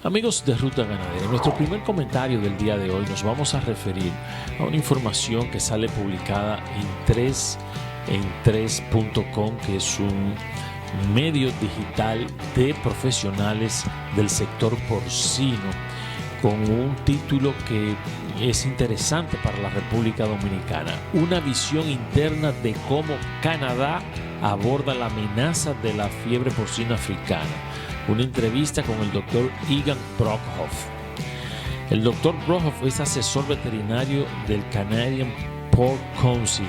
Amigos de Ruta Ganadera, en nuestro primer comentario del día de hoy nos vamos a referir a una información que sale publicada en 3.com, que es un medio digital de profesionales del sector porcino, con un título que es interesante para la República Dominicana: una visión interna de cómo Canadá aborda la amenaza de la fiebre porcina africana. Una entrevista con el doctor Egan Brockhoff. El doctor Brockhoff es asesor veterinario del Canadian Pork Council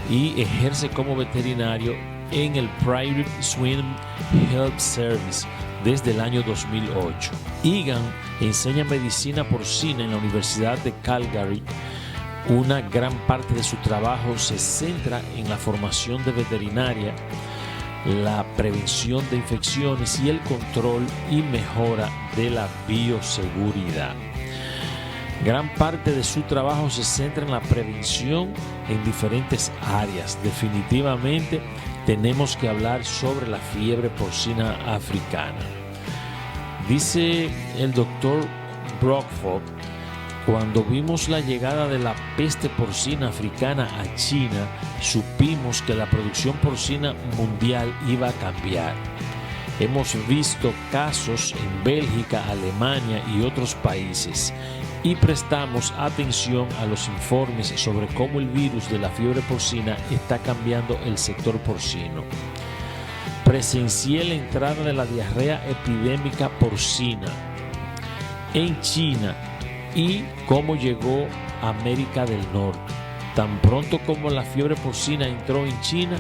y ejerce como veterinario en el Prairie Swine Health Service desde el año 2008. Egan enseña medicina porcina en la Universidad de Calgary. Una gran parte de su trabajo se centra en la formación de veterinaria, la prevención de infecciones y el control y mejora de la bioseguridad. Gran parte de su trabajo se centra en la prevención en diferentes áreas. Definitivamente tenemos que hablar sobre la fiebre porcina africana. Dice el doctor Brockhoff: cuando vimos la llegada de la peste porcina africana a China, supimos que la producción porcina mundial iba a cambiar. Hemos visto casos en Bélgica, Alemania y otros países, y prestamos atención a los informes sobre cómo el virus de la fiebre porcina está cambiando el sector porcino. Presencié la entrada de la diarrea epidémica porcina en China y cómo llegó a América del Norte. Tan pronto como la fiebre porcina entró en China,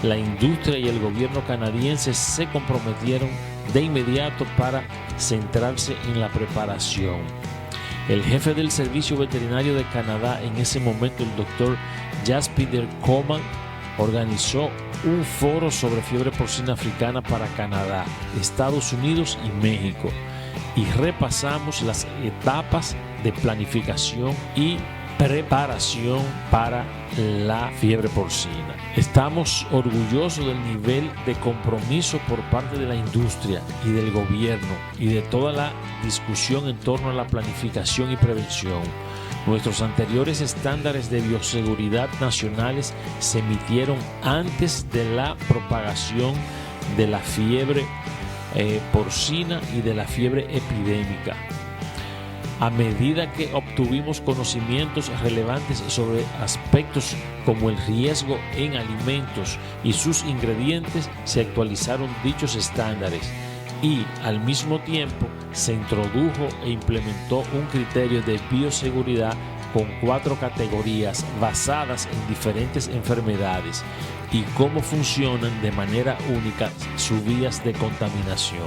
la industria y el gobierno canadiense se comprometieron de inmediato para centrarse en la preparación. El jefe del Servicio Veterinario de Canadá en ese momento, el doctor Jasper Coman, organizó un foro sobre fiebre porcina africana para Canadá, Estados Unidos y México, y repasamos las etapas de planificación y preparación para la fiebre porcina. Estamos orgullosos del nivel de compromiso por parte de la industria y del gobierno y de toda la discusión en torno a la planificación y prevención. Nuestros anteriores estándares de bioseguridad nacionales se emitieron antes de la propagación de la fiebre porcina y de la fiebre epidémica. A medida que obtuvimos conocimientos relevantes sobre aspectos como el riesgo en alimentos y sus ingredientes, se actualizaron dichos estándares y, al mismo tiempo, se introdujo e implementó un criterio de bioseguridad con 4 categorías basadas en diferentes enfermedades y cómo funcionan de manera única sus vías de contaminación.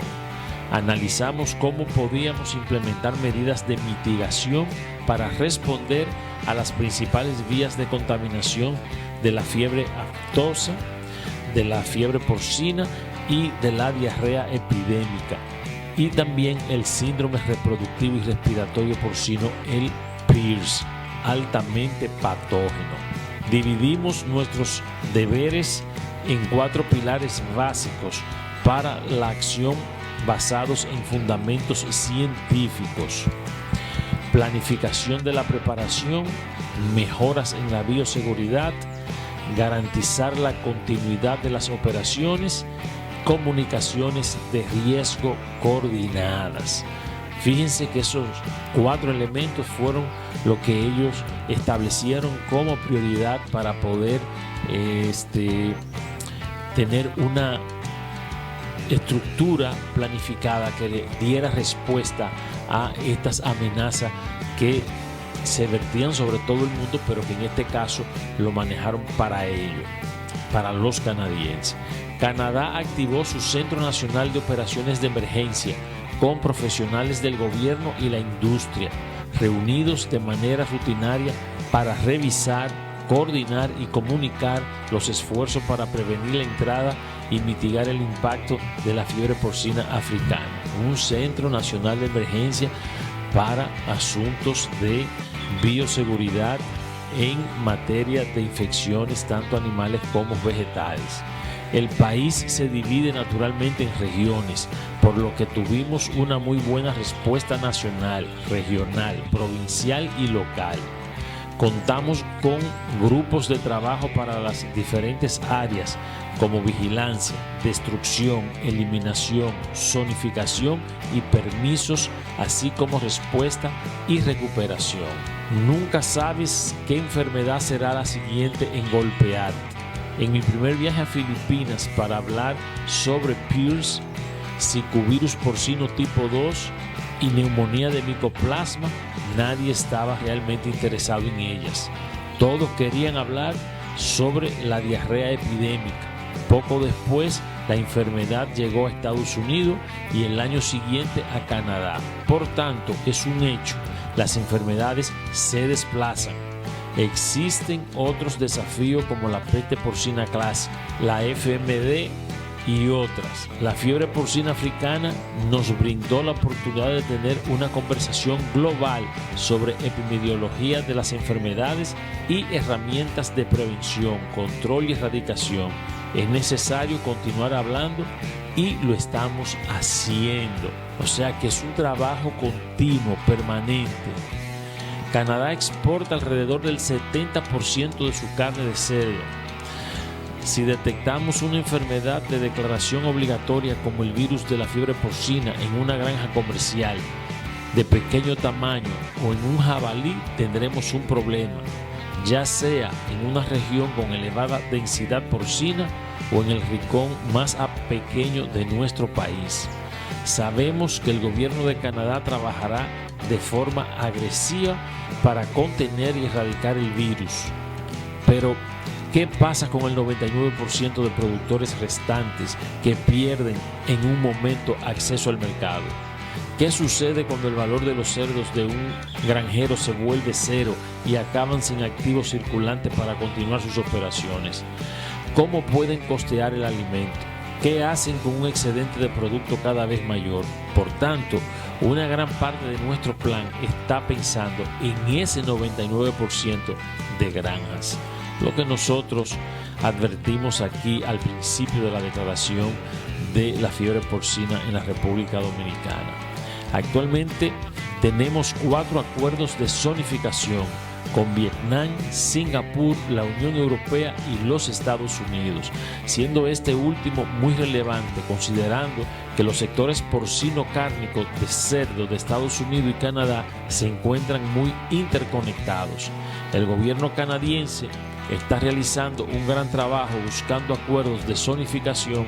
Analizamos cómo podíamos implementar medidas de mitigación para responder a las principales vías de contaminación de la fiebre aftosa, de la fiebre porcina y de la diarrea epidémica, y también el síndrome reproductivo y respiratorio porcino, el PRRS, altamente patógeno. Dividimos nuestros deberes en 4 pilares básicos para la acción basados en fundamentos científicos: planificación de la preparación, mejoras en la bioseguridad, garantizar la continuidad de las operaciones, comunicaciones de riesgo coordinadas. Fíjense que esos 4 elementos fueron lo que ellos establecieron como prioridad para poder tener una estructura planificada que le diera respuesta a estas amenazas que se vertían sobre todo el mundo, pero que en este caso lo manejaron para ellos, para los canadienses. Canadá activó su Centro Nacional de Operaciones de Emergencia con profesionales del gobierno y la industria, reunidos de manera rutinaria para revisar, coordinar y comunicar los esfuerzos para prevenir la entrada y mitigar el impacto de la fiebre porcina africana. Un Centro Nacional de Emergencia para asuntos de bioseguridad en materia de infecciones tanto animales como vegetales. El país se divide naturalmente en regiones, por lo que tuvimos una muy buena respuesta nacional, regional, provincial y local. Contamos con grupos de trabajo para las diferentes áreas como vigilancia, destrucción, eliminación, zonificación y permisos, así como respuesta y recuperación. Nunca sabes qué enfermedad será la siguiente en golpear. En mi primer viaje a Filipinas para hablar sobre PRRS, psicovirus porcino tipo 2 y neumonía de micoplasma, nadie estaba realmente interesado en ellas. Todos querían hablar sobre la diarrea epidémica. Poco después, la enfermedad llegó a Estados Unidos y el año siguiente a Canadá. Por tanto, es un hecho, las enfermedades se desplazan. Existen otros desafíos como la peste porcina clásica, la FMD y otras. La fiebre porcina africana nos brindó la oportunidad de tener una conversación global sobre epidemiología de las enfermedades y herramientas de prevención, control y erradicación. Es necesario continuar hablando y lo estamos haciendo. O sea que es un trabajo continuo, permanente. Canadá exporta alrededor del 70% de su carne de cerdo. Si detectamos una enfermedad de declaración obligatoria como el virus de la fiebre porcina en una granja comercial de pequeño tamaño o en un jabalí, tendremos un problema, ya sea en una región con elevada densidad porcina o en el rincón más pequeño de nuestro país. Sabemos que el gobierno de Canadá trabajará de forma agresiva para contener y erradicar el virus. Pero, ¿qué pasa con el 99% de productores restantes que pierden en un momento acceso al mercado? ¿Qué sucede cuando el valor de los cerdos de un granjero se vuelve cero y acaban sin activos circulantes para continuar sus operaciones? ¿Cómo pueden costear el alimento? ¿Qué hacen con un excedente de producto cada vez mayor? Por tanto, una gran parte de nuestro plan está pensando en ese 99% de granjas. Lo que nosotros advertimos aquí al principio de la declaración de la fiebre porcina en la República Dominicana. Actualmente tenemos 4 acuerdos de zonificación con Vietnam, Singapur, la Unión Europea y los Estados Unidos, siendo este último muy relevante considerando que los sectores porcino-cárnicos de cerdo de Estados Unidos y Canadá se encuentran muy interconectados. El gobierno canadiense está realizando un gran trabajo buscando acuerdos de zonificación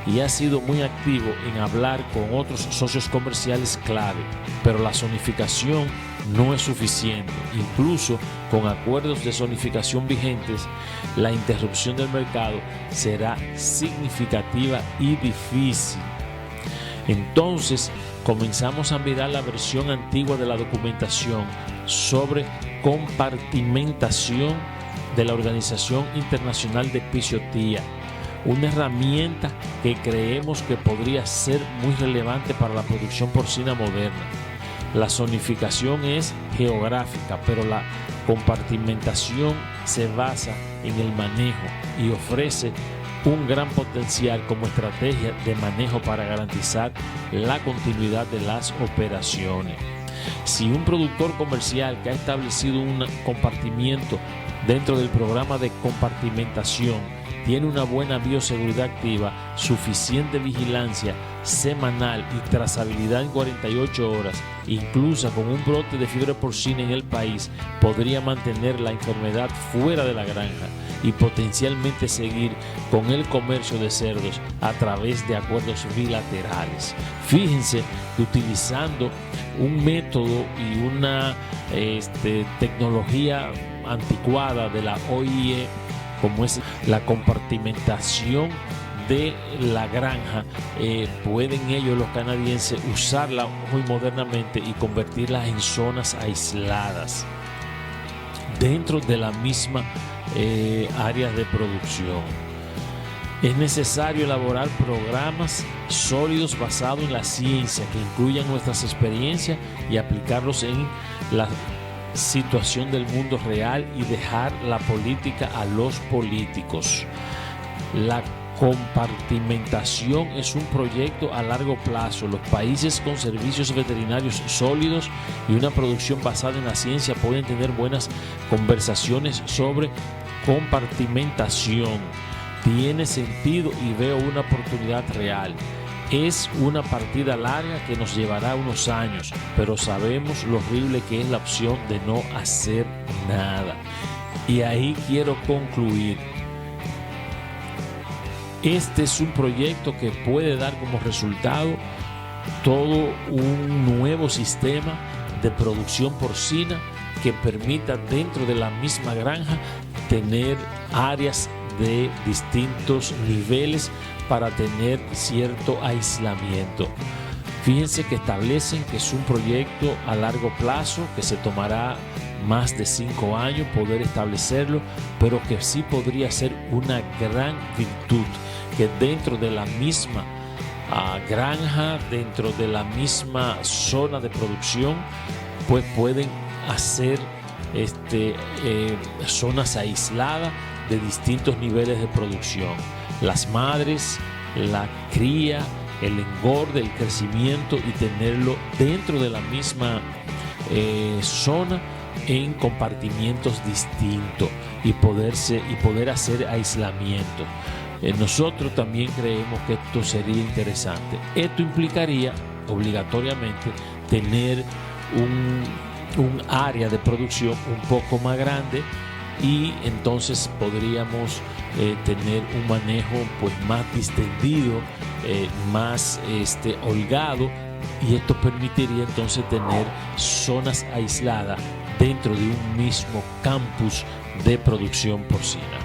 y ha sido muy activo en hablar con otros socios comerciales clave, pero la zonificación no es suficiente. Incluso con acuerdos de zonificación vigentes, la interrupción del mercado será significativa y difícil. Entonces, comenzamos a mirar la versión antigua de la documentación sobre compartimentación de la Organización Internacional de Epizootía, una herramienta que creemos que podría ser muy relevante para la producción porcina moderna. La zonificación es geográfica, pero la compartimentación se basa en el manejo y ofrece un gran potencial como estrategia de manejo para garantizar la continuidad de las operaciones. Si un productor comercial que ha establecido un compartimiento dentro del programa de compartimentación tiene una buena bioseguridad activa, suficiente vigilancia semanal y trazabilidad en 48 horas, incluso con un brote de fiebre porcina en el país, podría mantener la enfermedad fuera de la granja y potencialmente seguir con el comercio de cerdos a través de acuerdos bilaterales. Fíjense que utilizando un método y una tecnología anticuada de la OIE, como es la compartimentación de la granja, pueden ellos, los canadienses, usarla muy modernamente y convertirla en zonas aisladas dentro de la misma área de producción. Es necesario elaborar programas sólidos basados en la ciencia que incluyan nuestras experiencias y aplicarlos en la situación del mundo real y dejar la política a los políticos. La compartimentación es un proyecto a largo plazo. Los países con servicios veterinarios sólidos y una producción basada en la ciencia pueden tener buenas conversaciones sobre compartimentación. Tiene sentido y veo una oportunidad real. Es una partida larga que nos llevará unos años, pero sabemos lo horrible que es la opción de no hacer nada. Y ahí quiero concluir. Este es un proyecto que puede dar como resultado todo un nuevo sistema de producción porcina que permita dentro de la misma granja tener áreas de distintos niveles para tener cierto aislamiento. Fíjense que establecen que es un proyecto a largo plazo, que se tomará más de 5 años poder establecerlo, pero que sí podría ser una gran virtud, que dentro de la misma granja, dentro de la misma zona de producción, pues pueden hacer zonas aisladas de distintos niveles de producción. Las madres, la cría, el engorde, el crecimiento, y tenerlo dentro de la misma zona en compartimientos distintos y poder hacer aislamiento. Nosotros también creemos que esto sería interesante. Esto implicaría obligatoriamente tener un área de producción un poco más grande, y entonces podríamos tener un manejo pues más distendido, más holgado, y esto permitiría entonces tener zonas aisladas dentro de un mismo campus de producción porcina.